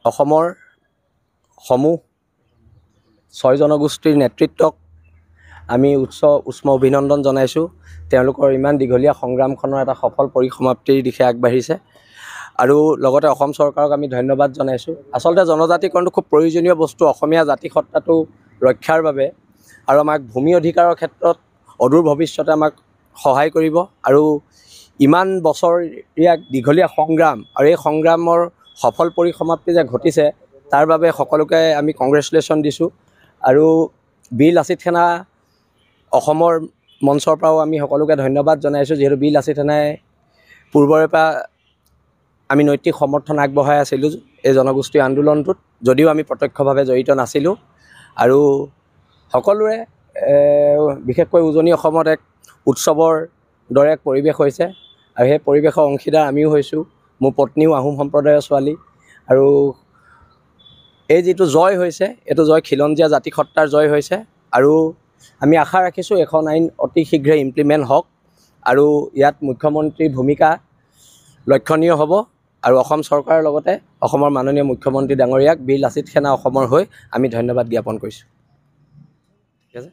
অসমৰ সমূহ 6 জনগোষ্ঠীৰ নেতৃত্বক আমি উষ্ম অভিনন্দন জনাইছোঁ। তেওঁলোকৰ ইমান দীঘলীয়া সংগ্ৰামখনৰ এটা সফল পৰিসমাপ্তিৰ দিশে আগবাঢ়িছে আৰু লগতে অসম চৰকাৰক আমি ধন্যবাদ জনাইছোঁ। আচলতে জনজাতিকৰণটো খুব প্ৰয়োজনীয় বস্তু অসমীয়া জাতিসত্তাটো ৰক্ষাৰ বাবে আৰু আমাক ভূমি অধিকাৰৰ ক্ষেত্ৰত অদূৰ ভৱিষ্যতে আমাক সহায় কৰিব আৰু ইমান বছৰীয়া দীঘলীয়া সংগ্ৰাম আৰু এই সংগ্ৰামৰ সফল পৰিসমাপ্তি যে ঘটিছে তাৰ বাবে সকলোকে আমি কংগ্ৰেচুলেশ্যন দিছোঁ আৰু বীৰ লাচিত সেনা অসমৰ মঞ্চৰ পৰাও আমি সকলোকে ধন্যবাদ জনাইছোঁ, যিহেতু বীৰ লাচিত সেনাই পূৰ্বৰে পৰা আমি নৈতিক সমৰ্থন আগবঢ়াই আছিলোঁ এই জনগোষ্ঠীৰ আন্দোলনটোত, যদিও আমি প্ৰত্যক্ষভাৱে জড়িত নাছিলোঁ। আৰু সকলোৰে বিশেষকৈ উজনি অসমত এক উৎসৱৰ দৰে এক পৰিৱেশ হৈছে আৰু সেই পৰিৱেশৰ অংশীদাৰ আমিও হৈছোঁ। মোৰ পত্নীও আহোম সম্প্ৰদায়ৰ ছোৱালী আৰু এই যিটো জয় হৈছে এইটো জয় খিলঞ্জীয়া জাতিসত্তাৰ জয় হৈছে আৰু আমি আশা ৰাখিছোঁ এখন আইন অতি শীঘ্ৰে ইমপ্লিমেণ্ট হওক আৰু ইয়াত মুখ্যমন্ত্ৰীৰ ভূমিকা লক্ষণীয় হ'ব আৰু অসম চৰকাৰৰ লগতে অসমৰ মাননীয় মুখ্যমন্ত্ৰী ডাঙৰীয়াক বীৰ লাচিত সেনা অসমৰ হৈ আমি ধন্যবাদ জ্ঞাপন কৰিছোঁ। ঠিক আছে।